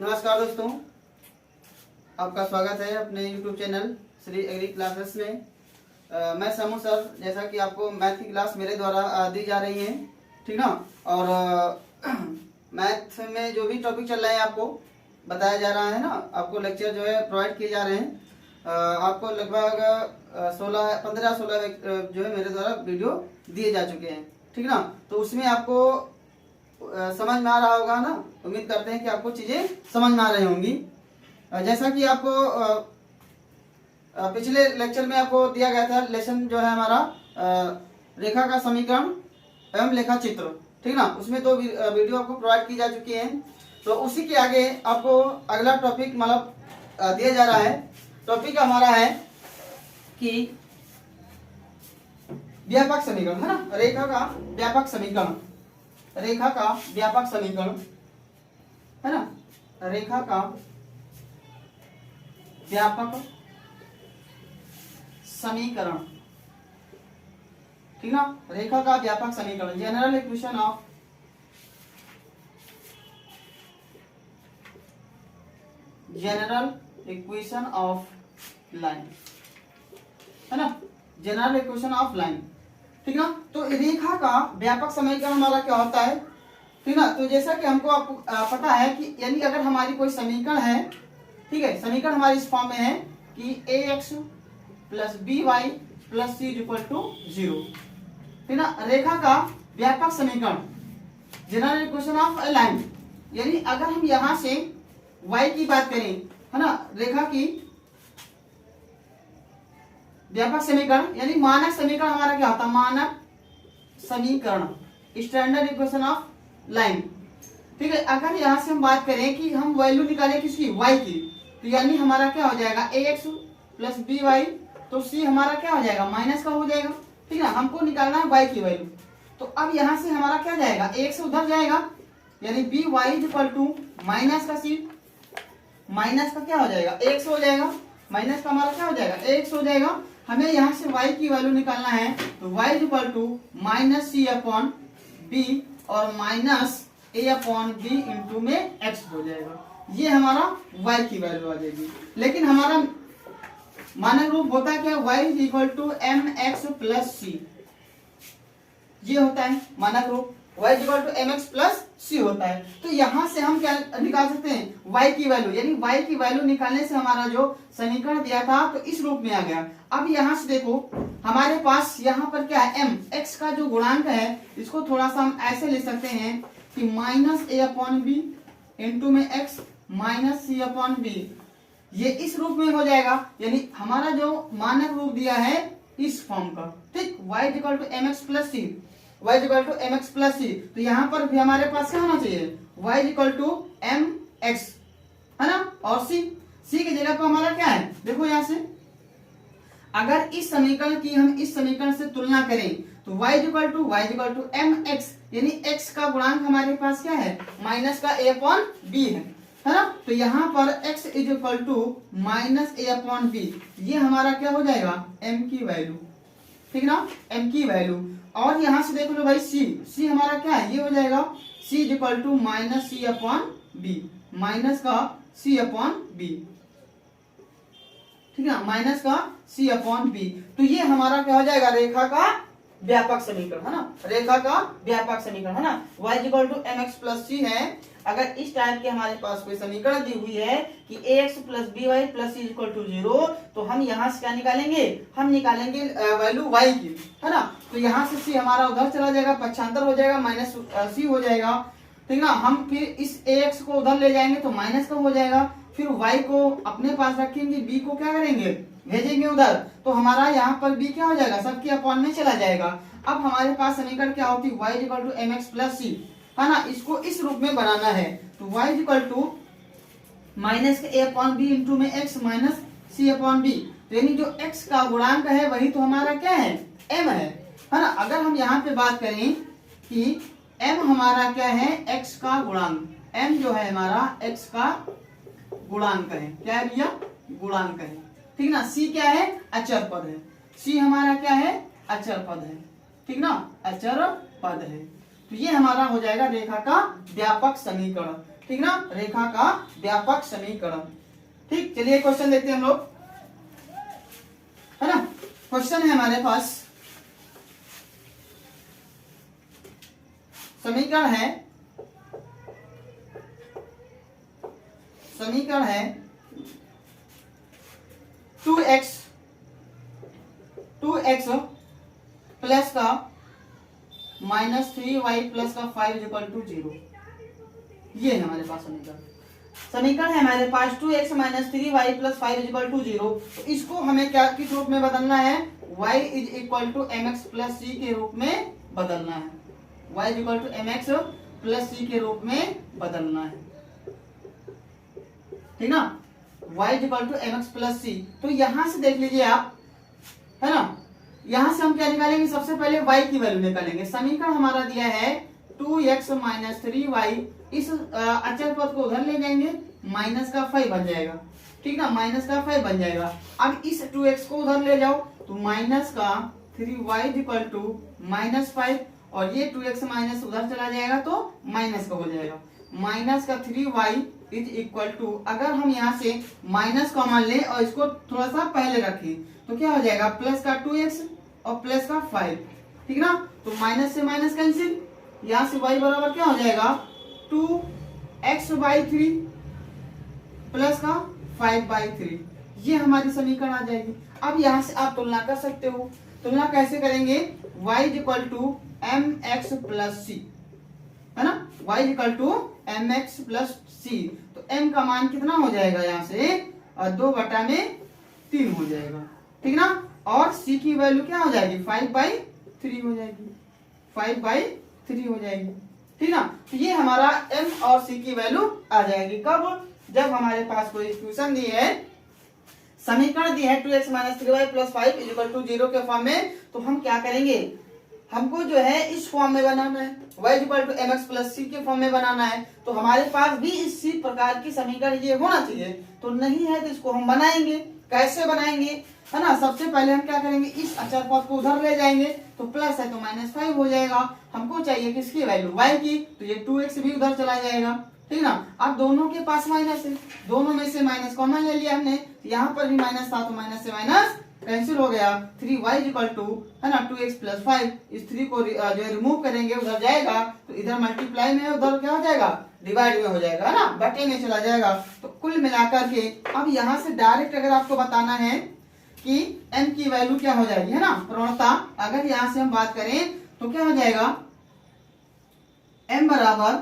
नमस्कार दोस्तों, आपका स्वागत है अपने YouTube channel Shri Agri Classes में। मैं समू सर, जैसा कि आपको मैथ की क्लास मेरे द्वारा दी जा रही है, ठीक ना। और मैथ में जो भी टॉपिक चल रहा है आपको बताया जा रहा है ना, आपको लेक्चर जो है प्रोवाइड किए जा रहे हैं। आपको लगभग 15-16 जो है मेरे द्वारा वीडियो दिए जा चुके हैं, ठीक ना। तो उसमें आपको समझ में आ रहा होगा ना, उम्मीद करते हैं कि आपको चीजें समझ में आ रही होंगी। जैसा कि आपको पिछले लेक्चर में आपको दिया गया था, लेसन जो है हमारा रेखा का समीकरण एवं लेखा चित्र, ठीक ना। उसमें दो वीडियो आपको प्रोवाइड की जा चुकी है। तो उसी के आगे आपको अगला टॉपिक मतलब दिया जा रहा है। टॉपिक हमारा है कि व्यापक समीकरण, है ना, रेखा का व्यापक समीकरण, रेखा का व्यापक समीकरण, है ना, रेखा का व्यापक समीकरण, ठीक ना। रेखा का व्यापक समीकरण, जनरल इक्वेशन ऑफ लाइन, है ना, जनरल इक्वेशन ऑफ लाइन, ठीक ना। तो रेखा का व्यापक समीकरण हमारा क्या होता है, ठीक ना। तो जैसा कि हमको पता है कि यानी अगर हमारी कोई समीकरण है, ठीक है, समीकरण हमारी इस फॉर्म में है कि ax plus B Y plus C equal to 0, ठीक ना। रेखा का व्यापक समीकरण, general equation of a line, यानी अगर हम यहां से y की बात करें, है ना, रेखा की व्यापक समीकरण यानी मानक समीकरण हमारा क्या होता है, मानक समीकरण, स्टैंडर्ड इक्वेशन ऑफ लाइन, ठीक है। अगर यहां से हम बात करें कि हम वैल्यू निकालें किसकी, y की, तो यानी हमारा क्या हो जाएगा ax प्लस बी वाई, तो c हमारा क्या हो जाएगा, माइनस का हो जाएगा, ठीक है। हमको निकालना है y की वैल्यू। तो अब यहां से हमारा क्या जाएगा, ax उधर जाएगा, यानी B Y equal to minus का c, माइनस का क्या हो जाएगा, ax हो जाएगा, माइनस का हमारा क्या हो जाएगा, ax हो जाएगा। हमें यहाँ से y की वैल्यू निकालना है, तो y equal to minus C upon B और minus a upon B into में x हो जाएगा। ये हमारा y की वैल्यू आ जाएगी। लेकिन हमारा मानक रूप होता है क्या, y equal to M X plus C, ये होता है मानक रूप, y equal to M X plus C होता है। तो यहां से हम क्या निकाल सकते हैं, y की वैल्यू, यानी y की वैल्यू निकालने से हमारा जो समीकरण दिया था तो इस रूप में आ गया। अब यहां से देखो हमारे पास यहाँ पर क्या है, m, x का जो गुणांक है, इसको थोड़ा सा हम ऐसे ले सकते हैं कि minus a upon B into में x minus C upon B, ये इस रूप में हो जाएगा। यानी हमारा जो मानक रूप दिया है इस फॉर्म का, ठीक, y equal to M X plus C, y equal to M X plus C. तो यहाँ पर भी हमारे पास क्या होना चाहिए, y equal to M X, है ना, और c की जगह पर हमारा क्या है, देखो यहाँ से अगर इस समीकरण की हम इस समीकरण से तुलना करें तो y equal to M X, यानी x का गुणांक हमारे पास क्या है, माइनस का a अपॉन बी है ना। तो यहाँ पर x is equal to minus a upon B, ये हमारा क्या हो जाएगा, m की वैल्यू, ठीक ना, m की वैल्यू। और यहाँ से देख लो भाई c हमारा क्या है, ये हो जाएगा c is equal to minus C upon B, minus का c अपॉन बी, ठीक है, माइनस का c अपॉन बी। तो ये हमारा क्या हो जाएगा, रेखा का व्यापक समीकरण, है ना, रेखा का व्यापक समीकरण, है ना। y equal to M X plus C है। अगर इस टाइप के हमारे पास कोई समीकरण दी हुई है कि ax plus B Y plus C equal to 0, तो हम यहाँ से क्या निकालेंगे, हम निकालेंगे वैल्यू y की, है ना। तो यहाँ से c हमारा उधर चला जाएगा, पक्षांतर हो जाएगा, माइनस सी हो जाएगा, ठीक ना। हम फिर इस ax को उधर ले जाएंगे तो माइनस का हो जाएगा, फिर y को अपने पास रखेंगे, b को क्या करेंगे, भेजेंगे उधर, तो हमारा यहाँ पर b क्या हो जाएगा, सबके अपॉन में चला जाएगा। अब हमारे पास समीकरण क्या होती है, y equal to M X plus C, है ना, इसको इस रूप में बनाना है। तो y इक्वल टू माइनस के a अपॉन बी इंटू में x minus C upon B, तो यानी जो x का गुणांक है वही तो हमारा क्या है, m है ना। अगर हम यहाँ पे बात करें कि m हमारा क्या है, x का गुणांक, m जो है हमारा x का गुणांक है, क्या है भैया, गुणांक है, ठीक ना। c क्या है, अचर पद है, c हमारा क्या है, अचर पद है, ठीक ना, अचर पद है। तो ये हमारा हो जाएगा रेखा का व्यापक समीकरण, ठीक। ठीक ना, रेखा का व्यापक समीकरण। ठीक, चलिए क्वेश्चन देखते हैं हम लोग, है ना। क्वेश्चन है हमारे पास, समीकरण है 2x प्लस का -3y प्लस का 5 इक्वल टू 0। ये है हमारे पास समीकरण है हमारे पास 2x - 3y plus 5 equal to 0। तो इसको हमें क्या किस रूप में बदलना है, y is equal to mx plus c के रूप में बदलना है, y is equal to mx plus c के रूप में बदलना है, ठीक ना, y is equal to mx plus c। तो यहां से देख लीजिए आप, है ना, यहां से हम क्या निकालेंगे, सबसे पहले y की वैल्यू निकालेंगे। समीकरण हमारा दिया है 2x - 3y, इस अचर पद को उधर ले जाएंगे, माइनस का 5 बन जाएगा, ठीक ना, माइनस का 5 बन जाएगा। अब इस 2x को उधर ले जाओ तो माइनस का 3y इक्वल टू -5, और ये 2x माइनस उधर चला जाएगा तो माइनस का हो जाएगा, माइनस का 3y इज इक्वल टू, अगर हम यहाँ से माइनस कॉमन लें और इसको थोड़ा सा पहले रखें तो क्या हो जाएगा, प्लस का 2x और प्लस का 5, ठीक ना। तो माइनस से माइनस कैंसिल, यहाँ से y बराबर क्या हो जाएगा, 2x/3 प्लस का 5/3, ये हमारी समीकरण आ जाएगी। अब यहाँ से आप तुलना कर सकते हो, तुलना कैसे करेंगे, y equal to mx plus c, है ना, y equal to mx plus c। तो m का मान कितना हो जाएगा, यहाँ से 2/3 हो जाएगा, ठीक ना, और c की वैल्यू क्या हो जाएगी, 5/3 हो जाएगी, 5/3 हो जाएगी, ठीक ना। तो ये हमारा m और c की वैल्यू आ जाएगी कब, जब हमारे पास कोई इक्वेशन दी है, समीकरण दी है 2x - 3y plus 5 equal to 0 के फॉर्म में, तो हम क्या करेंगे, हमको जो है इस फॉर्म में बनाना है, y equal to mx plus c के फॉर्म में बनाना है। तो हमारे पास भी इसी प्रकार की समीकरण ये होना चाहिए, तो नहीं है तो इसको हम बनाएंगे। कैसे बनाएंगे, है ना, सबसे पहले हम क्या करेंगे, इस अचर पद को उधर ले जाएंगे, तो प्लस है तो -5 हो जाएगा। हमको चाहिए किसकी वैल्यू, y की, तो ये 2x भी उधर चला जाएगा, ठीक ना। अब दोनों के पास माइनस है, दोनों में से माइनस कॉमन ले लिया हमने, यहाँ पर भी माइनस था तो माइनस से माइनस कैंसिल हो गया, 3y इक्वल टू, है ना, 2x प्लस 5, इस 3 को जो है रिमूव करेंगे, उधर जाएगा तो इधर मल्टीप्लाई में, उधर क्या हो जाएगा, डिवाइड में हो जाएगा, है ना, बटे में चला जाएगा। तो कुल मिलाकर के अब यहाँ से डायरेक्ट अगर आपको बताना है कि m की वैल्यू क्या हो जाएगी, है ना, प्रवणता अगर यहाँ से हम बात करें तो क्या हो जाएगा, m बराबर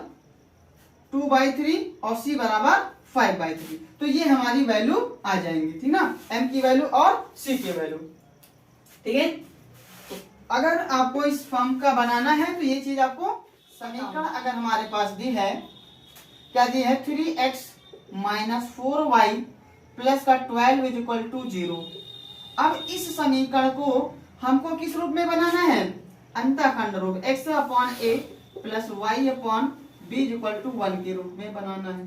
2/3 और c बराबर 5/3, तो ये हमारी वैल्यू आ जाएंगी, ठीक ना, m की वैल्यू और c की वैल्यू, ठीक है। तो अगर आपको इस फॉर्म का बनाना है तो ये चीज आपको, समीकरण अगर हमारे पास दी है, क्या दी है, 3x - 4y प्लस का 12 इज इक्वल टू 0। अब इस समीकरण को हमको किस रूप में बनाना है, अंतःखंड रूप, x/a plus y/b equal to 1 के रूप में बनाना है।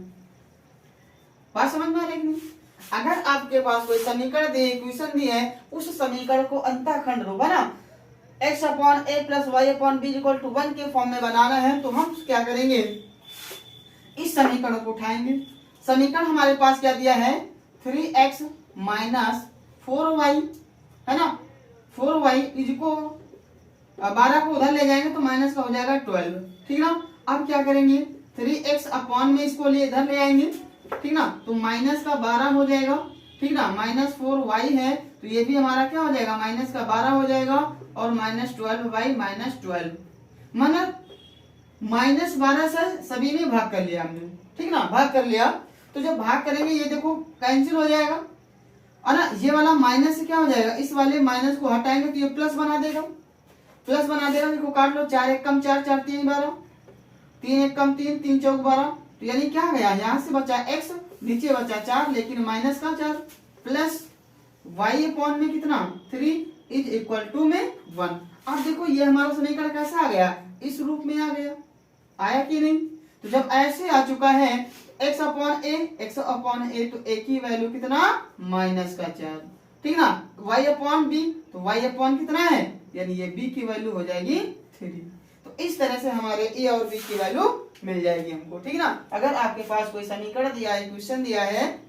बात समझ में आ रही नहीं, अगर आपके पास कोई समीकरण दी, इक्वेशन दी है, उस समीकरण को अंतःखंड रूप, है ना, x/a plus y/b equal to 1 के फॉर्म में बनाना है, तो हम क्या करेंगे, इस समीकरण को उठाएंगे। समीकरण हमारे पास क्या दिया है, 3x - 4y, है ना, 4y इजको 12 को उधर ले जाएंगे तो माइनस का हो जाएगा 12, ठीक ना। अब क्या करेंगे, 3x अपॉन में इसको लिए इधर ले आएंगे, ठीक ना, तो माइनस का 12 हो जाएगा, ठीक ना, -4y है तो ये भी हमारा क्या हो जाएगा, माइनस का 12 हो जाएगा, और -12y -12, मतलब -12 से सभी में भाग कर लिया हमने, ठीक ना, भाग कर लिया। तो जब भाग करेंगे ये देखो कैंसिल हो जाएगा, और ना ये वाला माइनस से क्या हो जाएगा, इस वाले माइनस को हटाएंगे तो ये प्लस बना देगा, प्लस बना देगा, इसको काट लो, 4 1 कम 4 4 3 12, 3 1 कम 3 3 4 12, तो यानी क्या गया, यहाँ से बचा x, नीचे बचा 4 लेकिन माइनस का 4, प्लस y/में कितना 3 इज इक्वल टू में 1। अब देखो ये हमारा समीकरण कैसा आ गया, इस रूप में आ गया, आया कि नहीं। तो जब ऐसे आ चुका है x/a तो a की वैल्यू कितना, -4, ठीक ना, y/b तो y/ कितना है, यानी ये b की वैल्यू हो जाएगी 3। तो तो इस तरह से हमारे ए और बी की वैल्यू मिल जाएगी हमको, ठीक है ना। अगर आपके पास कोई समीकरण दिया है, क्वेश्चन दिया है,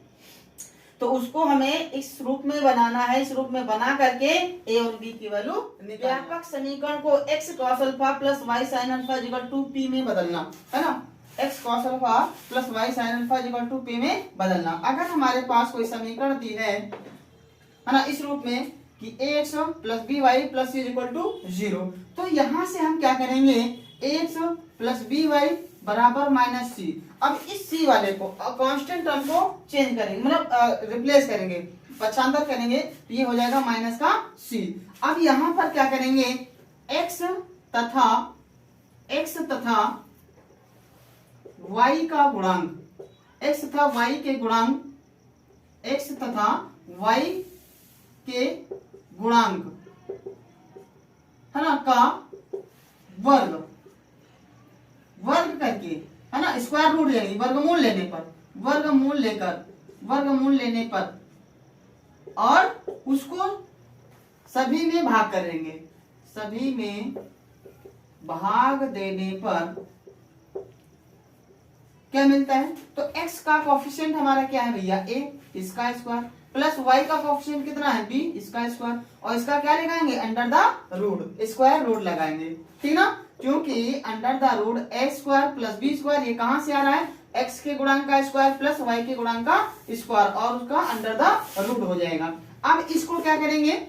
तो उसको हमें इस रूप में बनाना है, इस रूप में बना करके ए और बी की वैल्यू व्यापक समीकरण को x cos alpha plus y sin alpha equal to p में बदलना, है ना। x cos alpha plus y sin alpha equal to p में बदलना। अगर हमारे पास कोई समीकरण दी है ना, इस रूप में कि ax plus by plus c equal to 0, तो यहां से हम क्या करेंगे, ax प्लस by बराबर माइनस सी। अब इस सी वाले को कांस्टेंट टर्म को चेंज करेंगे, मतलब रिप्लेस करेंगे, पक्षांतर करेंगे, तो ये हो जाएगा माइनस का सी। अब यहां पर क्या करेंगे, x तथा y का गुणांक, x तथा y के गुणांक, x तथा y के गुणांक, है ना, का वर्ग करके, है ना, स्क्वायर रूट लेंगे, वर्गमूल लेने पर और उसको सभी में भाग करेंगे, सभी में भाग देने पर क्या मिलता है, तो x का कोफिशिएंट हमारा क्या है भैया, a, इसका स्क्वायर, प्लस y का कोफिशिएंट कितना है, b, इसका स्क्वायर, और इसका क्या लगाएंगे, under the root, square root लगाएंगे, ठीक ना। क्योंकि under the root a square plus b square, ये कहां से आ रहा है, x के गुणांक का स्क्वायर प्लस y के गुणांक का स्क्वायर, और उसका अंडर द रूट हो जाएगा। अब इसको क्या करेंगे,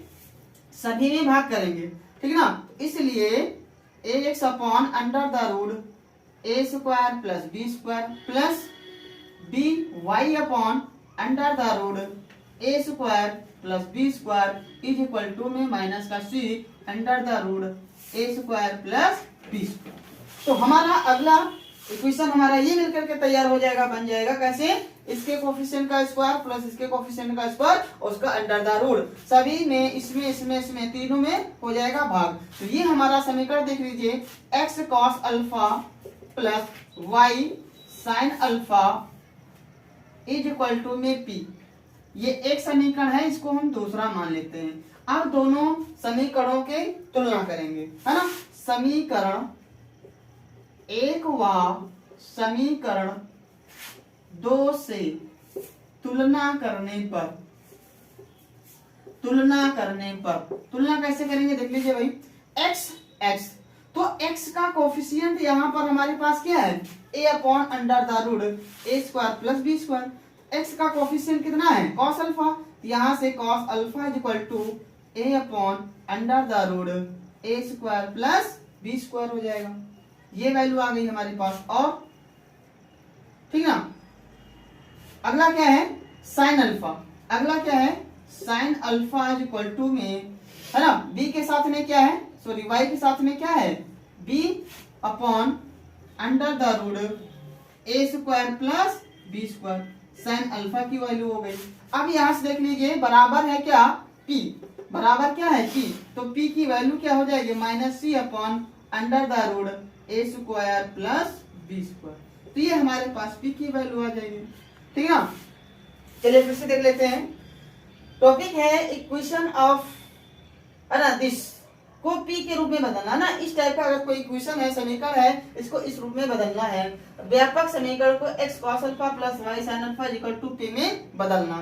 सभी में भाग करेंगे, ठीक ना। इसलिए ax upon under the root a square plus b square plus by upon under the root a square plus b square is equal to में माइनस का c under the root a square plus b square. तो हमारा अगला equation हमारा ये मिलकर के तैयार हो जाएगा, बन जाएगा कैसे, इसके कोफिशिएंट का स्क्वायर प्लस इसके कोफिशिएंट का स्क्वायर और उसका अंडर द रूट, सभी में इसमें तीनों में हो जाएगा भाग। तो ये हमारा समीकरण देख लीजिए, x cos alpha plus y sin alpha is equal to में p, ये एक समीकरण है, इसको हम दूसरा मान लेते हैं। अब दोनों समीकरणों के तुलना करेंगे, है ना। समीकरण एक व समीकरण दो से तुलना कैसे करेंगे, देख लीजिए भाई, x, तो x का कोफिशिएंट यहाँ पर हमारे पास क्या है, a upon under the root a square plus b square, x का कोफिशिएंट कितना है, cos अल्फा, यहाँ से cos alpha is equal to a upon under the root a square plus b square हो जाएगा। ये वैल्यू आ गई हमारे पास, और ठीक ना। अगला क्या है, sine alpha is equal to में, है ना, b के साथ में क्या है, सॉरी y के साथ में क्या है, b upon under the root a square plus b square, sine alpha की वैल्यू हो गई। अब यहां से देख लीजिए, बराबर है क्या, p, बराबर क्या है p, तो p की वैल्यू क्या हो जाएगी, minus c upon under the root a square plus b square, तो ये हमारे पास p की वैल्यू आ जाएगी, ठीक है ना। चलिए फिर से देख लेते हैं, टॉपिक है इक्वेशन ऑफ, है ना, दिस को p के रूप में बदलना ना। इस टाइप का अगर कोई इक्वेशन है, समीकरण है, इसको इस रूप में बदलना है। व्यापक समीकरण को x cos alpha plus y sin alpha equal to p में बदलना।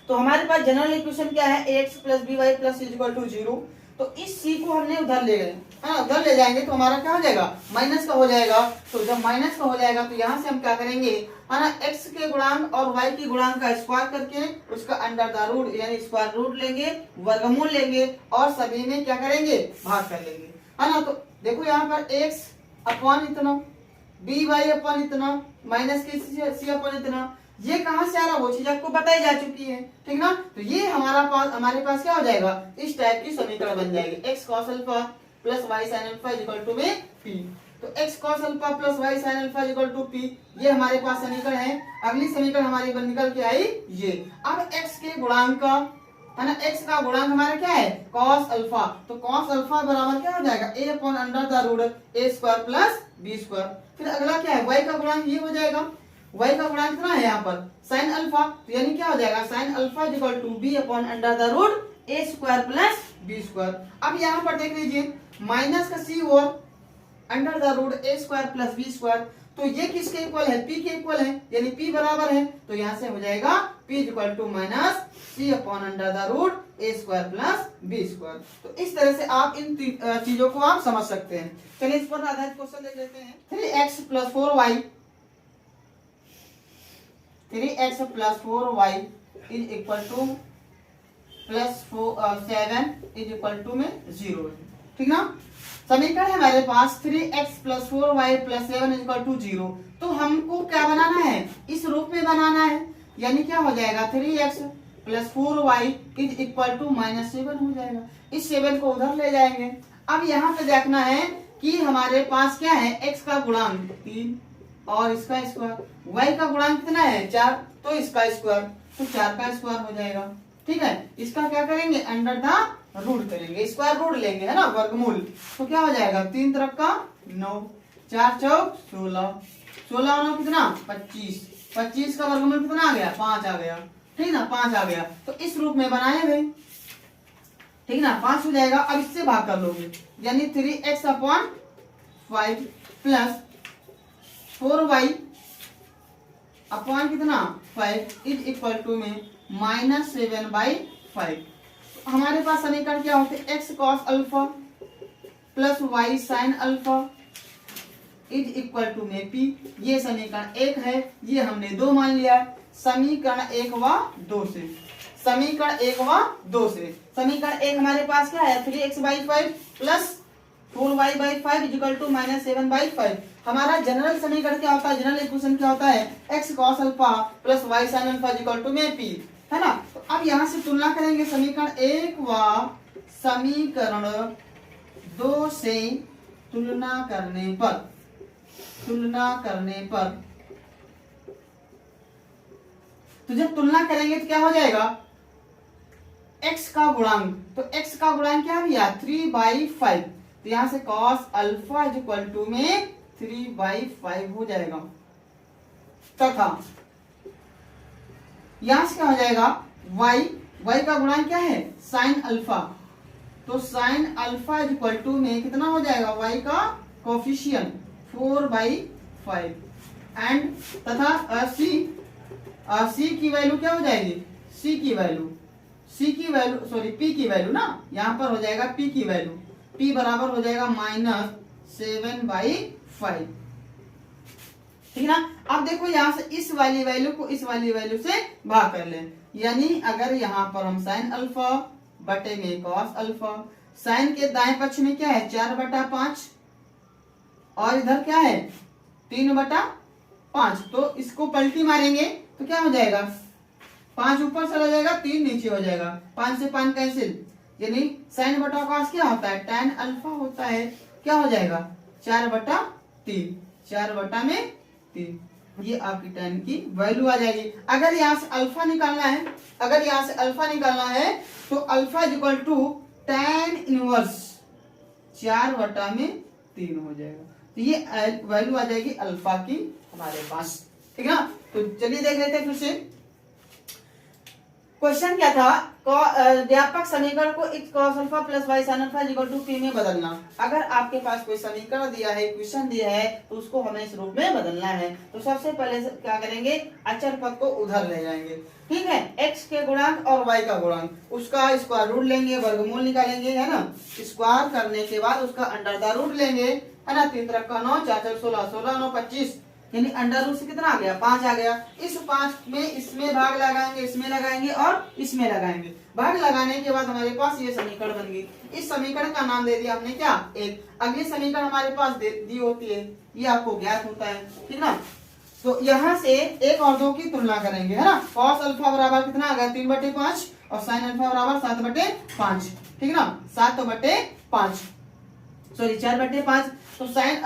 तो हमारे पास जनरल इक्वेशन क्या है, ax plus by plus c equal to 0, तो इस c को हमने उधर ले गए, है ना, उधर ले जाएंगे तो हमारा क्या हो जाएगा, माइनस का हो जाएगा। तो जब माइनस का हो जाएगा तो यहाँ से हम क्या करेंगे, है ना, x के गुणांक और y के गुणांक का स्क्वायर करके उसका अंडर द रूट यानी स्क्वायर रूट लेंगे, वर्गमूल लेंगे और सभी में क्या करेंगे, भाग कर लेंगे, है ना। तो देखो यहाँ पर x अपॉन इतना, by अपॉन इतना, माइनस के c अपॉन इतना, ये कहां से आ रहा, वो चीज आपको बताई जा चुकी है, ठीक ना। तो ये हमारे पास क्या हो जाएगा, इस टाइप की समीकरण बन जाएगी, x cos alpha plus y sin alpha equal to में p। तो x cos alpha plus y sin alpha equal to p, ये हमारे पास समीकरण है। अगली समीकरण हमारी बन निकल के आई ये। अब x के गुणांक का, है ना, x का गुणांक हमारा क्या है, cos अल्फा, तो cos अल्फा बराबर क्या हो जाएगा, a upon under the root a square plus b square. फिर अगला क्या है, y का गुणांक, ये हो जाएगा, y का गुणांक कितना है यहाँ पर, sin अल्फा, तो यानी क्या हो जाएगा, sin alpha equal to b upon under the root a square plus b square. अब यहाँ पर देख लीजिए, माइनस का c और under the root A square plus B square. तो ये किसके इक्वल है, पी के इक्वल है, यानी पी बराबर है, तो यहां से हो जाएगा P equal to minus C upon under the root A square plus B square. तो इस तरह से आप इन चीजों को आप समझ सकते हैं। चलिए इस पर आधारित क्वेश्चन देख लेते हैं। 3x plus 4y 3x plus 4y is equal to plus 7 is equal to में 0 है, ठीक ना। समीकरण है हमारे पास 3x plus 4y plus 7 is equal to 0। तो हमको क्या बनाना है, इस रूप में बनाना है, यानी क्या हो जाएगा 3x plus 4y is equal to minus 7 हो जाएगा। इस 7 को उधर ले जाएंगे। अब यहाँ पे देखना है कि हमारे पास क्या है, x का गुणांक 3 और इसका स्क्वायर, y का गुणांक कितना है 4, तो इसका स्क्वायर, तो 4 का स्क्वायर हो जाएगा, ठीक है। इसका क्या करेंगे, अंडर द रूट करेंगे, स्क्वायर रूट लेंगे, है ना, वर्गमूल। तो क्या हो जाएगा 3 तरफ का 9, 4 चौक 16, 16 9 कितना 25, 25 का वर्गमूल कितना आ गया 5 आ गया, ठीक ना, 5 आ गया। तो इस रूप में बनाए भाई, ठीक ना, 5 हो जाएगा। अब इससे भाग कर लोगे, यानी 3x upon 5 plus 4y upon कितना 5 इज इक्वल टू में माइनस 7/5। हमारे पास समीकरण क्या होते हैं, x cos alpha plus y sin alpha is equal to में p। ये समीकरण 1 है, ये हमने 2 मान लिया। समीकरण 1 व 2 से, समीकरण 1 व 2 से, समीकरण 1 हमारे पास क्या है 3x/5 plus 4y/5 is equal to minus 7/5। हमारा जनरल समीकरण क्या होता है, जनरल इक्वेशन क्या होता है, x cos alpha plus y sin alpha is equal to में p, है ना। तो अब यहाँ से तुलना करेंगे समीकरण 1 व समीकरण 2 से। तुलना करने पर तो जब तुलना करेंगे तो क्या हो जाएगा, x का गुणांक, तो x का गुणांक क्या है 3/5, तो यहां से cos alpha is equal to में 3/5 हो जाएगा, तथा यहां से क्या हो जाएगा y का गुणांक क्या है sin अल्फा, तो sin alpha is equal to में कितना हो जाएगा y का कोफिशिएंट 4/5 एंड तथा c की वैल्यू क्या हो जाएगी, p की वैल्यू ना, यहाँ पर हो जाएगा p की वैल्यू, p बराबर हो जाएगा माइनस 7/5, ठीक ना। अब देखो यहाँ से इस वाली वैल्यू को इस वाली वैल्यू से भाग कर लें, यानी अगर यहाँ पर हम साइन अल्फा बटे में कॉस अल्फा, साइन के दाएं पक्ष में क्या है 4/5 और इधर क्या है 3/5, तो इसको पलटी मारेंगे तो क्या हो जाएगा 5 ऊपर चला जाएगा 3 नीचे हो जाएगा, 5 से 5 कैंसिल, यानी साइन बटा कॉस क्या होता है tan अल्फा होता है, क्या हो जाएगा 4/3, 4/3, ये आपकी tan की वैल्यू आ जाएगी। अगर यहाँ से अल्फा निकालना है, तो alpha is equal to tan inverse 4/3 हो जाएगा, तो ये वैल्यू आ जाएगी अल्फा की हमारे पास, ठीक है ना। तो चलिए देख लेते हैं फिर से क्वेश्चन क्या था, व्यापक समीकरण को x cos alpha plus y sin alpha is equal to p में बदलना। अगर आपके पास कोई समीकरण दिया है, क्वेश्चन दिया है, तो उसको हमें इस रूप में बदलना है। तो सबसे पहले क्या करेंगे, अचर पद को उधर ले जाएंगे, ठीक है, x के गुणांक और y का गुणांक, उसका स्क्वायर रूट लेंगे, वर्गमूल निकालेंगे, है ना। स्क्वायर करने के बाद उसका अंडर द रूट लेंगे, है ना, 3 तरफ का 9, 4 4 16, 16 9 25, यानी अंडर रूट से कितना आ गया 5 आ गया। इस 5 में इसमें भाग लगाएंगे, इसमें लगाएंगे और इसमें लगाएंगे। भाग लगाने के बाद हमारे पास ये समीकरण बन गई। इस समीकरण का नाम दे दिया हमने क्या, एक। अगली समीकरण हमारे पास दी होती है, ये आपको ज्ञात होता है, ठीक ना। तो यहाँ से 1 और 2 की तुलना करेंगे, है ना। cos अल्फा बराबर कितना आ गया 3/5 और sin अल्फा बराबर 7/5, ठीक ना, 7/5 सॉरी 4/5। तो साइन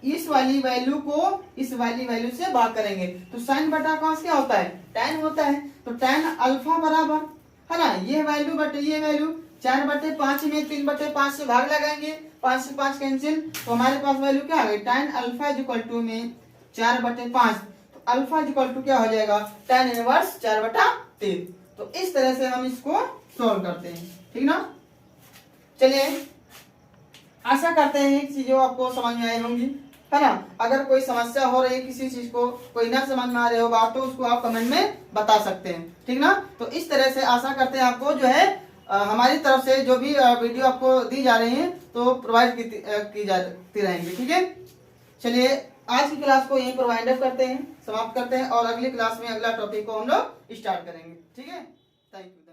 इस वाली वैल्यू को इस वाली वैल्यू से भाग करेंगे, तो साइन बटा कॉस क्या होता है tan होता है, तो tan अल्फा बराबर, है ना, ये वैल्यू बटे ये वैल्यू, 4/5 में 3/5 से भाग लगाएंगे, 5 से 5 कैंसिल, तो हमारे पास वैल्यू क्या आ गई tan alpha is equal to में 4/5, तो अल्फा इज इक्वल टू क्या हो जाएगा tan इनवर्स 4/3। तो इस तरह से हम इसको सॉल्व करते हैं, ठीक ना। चलिए आशा करते हैं कि चीजों आपको समझ में आई होंगी, है ना। अगर कोई समस्या हो रही है किसी चीज को, कोई ना समझ में आ रही हो बात, तो उसको आप कमेंट में बता सकते हैं, ठीक ना। तो इस तरह से आशा करते हैं आपको जो है हमारी तरफ से जो भी वीडियो आपको दी जा रही है तो प्रोवाइड की जाती रहेंगी, ठीक है। चलिए आज की क्लास को यहीं पर वाइंड अप करते हैं, समाप्त करते हैं, और अगली क्लास में अगला टॉपिक को हम लोग स्टार्ट करेंगे, ठीक है। Thank you.